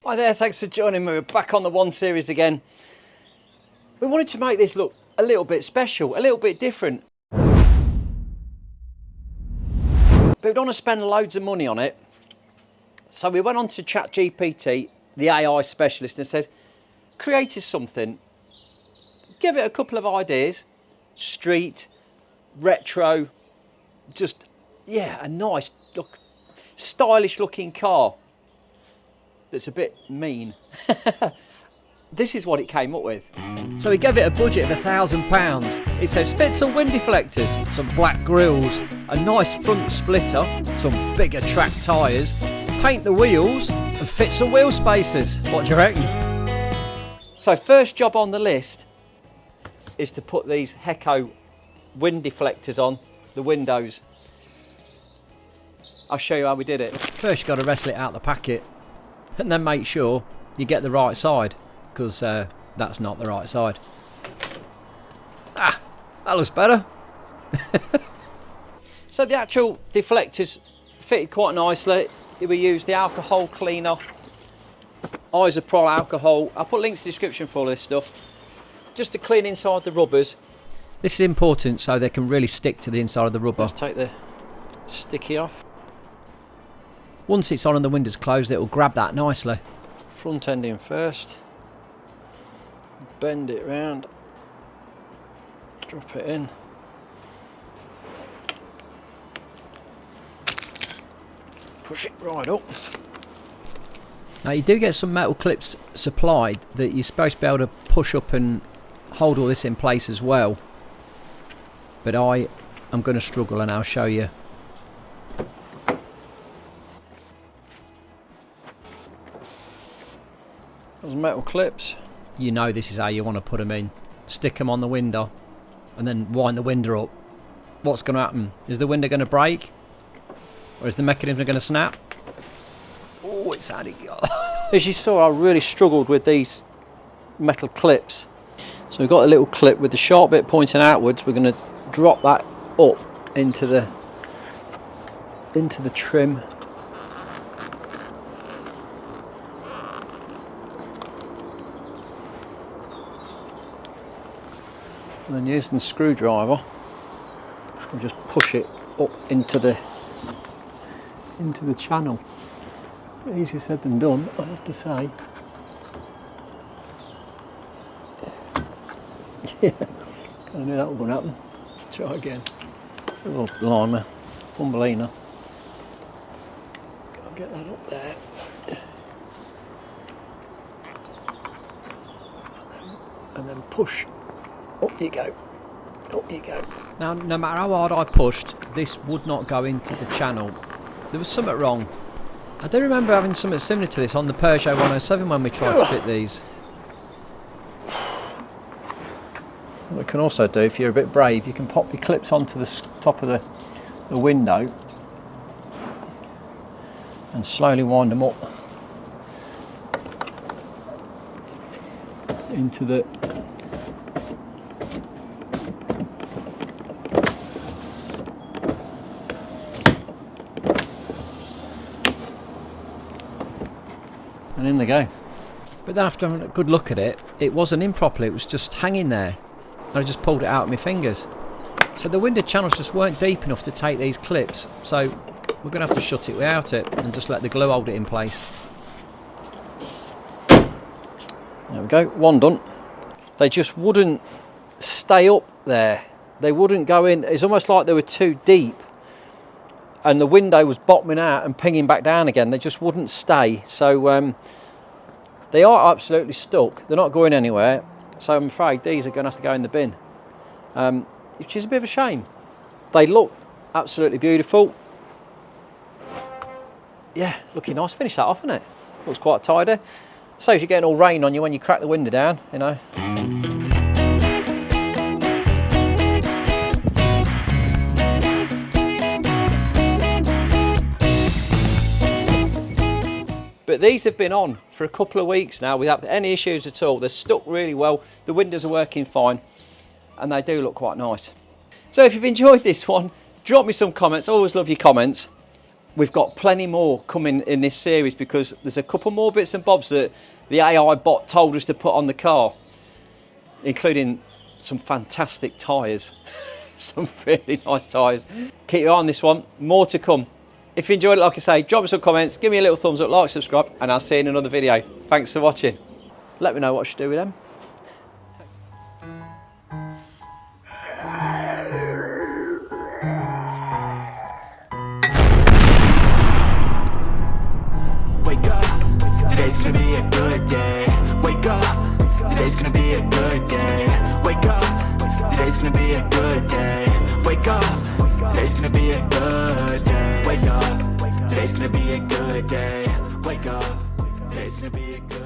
Hi there, thanks for joining me. We're back on the 1 Series again. We wanted to make this look a little bit special, a little bit different. But we don't want to spend loads of money on it. So we went on to ChatGPT, the AI specialist, and said, create us something. Give it a couple of ideas. Street, retro, just, yeah, a nice, look, stylish looking car. That's a bit mean. This is what it came up with. So we gave it a budget of £1,000. It says fit some wind deflectors, some black grills, a nice front splitter, some bigger track tyres, paint the wheels and fit some wheel spacers. What do you reckon? So first job on the list is to put these Heko wind deflectors on the windows. I'll show you how we did it. First you've got to wrestle it out the packet. And then make sure you get the right side, because that's not the right side. Ah, that looks better. So the actual deflectors fitted quite nicely. We used the alcohol cleaner, isopropyl alcohol. I'll put links in the description for all this stuff, just to clean inside the rubbers. This is important so they can really stick to the inside of the rubber. Let's take the sticky off. Once it's on and the window's closed, it will grab that nicely. Front end in first. Bend it round. Drop it in. Push it right up. Now you do get some metal clips supplied that you're supposed to be able to push up and hold all this in place as well. But I am going to struggle and I'll show you. Those metal clips. You know this is how you want to put them in. Stick them on the window and then wind the window up. What's going to happen? Is the window going to break? Or is the mechanism going to snap? Oh, it's had it go. As you saw, I really struggled with these metal clips. So we've got a little clip with the sharp bit pointing outwards. We're going to drop that up into the trim. And then using the screwdriver, we'll just push it up into the channel. Easier said than done, I have to say. Yeah, I knew that was going to happen. Let's try again. A little blimey, Thumbelina. Gotta get that up there. And then push. Up you go. Up you go. Now, no matter how hard I pushed, this would not go into the channel. There was something wrong. I do remember having something similar to this on the Peugeot 107 when we tried to fit these. What you can also do, if you're a bit brave, you can pop your clips onto the top of the window and slowly wind them up into the and in they go. But then after having a good look at it, it wasn't in properly, it was just hanging there. And I just pulled it out with my fingers. So the window channels just weren't deep enough to take these clips. So we're going to have to shut it without it and just let the glue hold it in place. There we go, one done. They just wouldn't stay up there. They wouldn't go in. It's almost like they were too deep. And the window was bottoming out and pinging back down again. They just wouldn't stay. So they are absolutely stuck. They're not going anywhere. So I'm afraid these are going to have to go in the bin, which is a bit of a shame. They look absolutely beautiful. Yeah, looking nice. Finish that off, isn't it? Looks quite tidy. Saves you getting all rain on you when you crack the window down, you know. But these have been on for a couple of weeks now without any issues at all. They're stuck really well, the windows are working fine, and they do look quite nice. So if you've enjoyed this one, drop me some comments. I always love your comments. we've got plenty more coming in this series, because there's a couple more bits and bobs that the AI bot told us to put on the car, including some fantastic tyres. Some really nice tyres. Keep your eye on this one, more to come. If you enjoyed it, like I say, drop me some comments, give me a little thumbs up, like, subscribe, and I'll see you in another video. Thanks for watching. Let me know what I should do with them. Wake up, today's gonna be a good day. Wake up, today's gonna be a good day. Wake up, today's gonna be a good day. Wake up, today's gonna be a good day. Wake up, today's gonna be a good day. Wake up, today's gonna be a good day.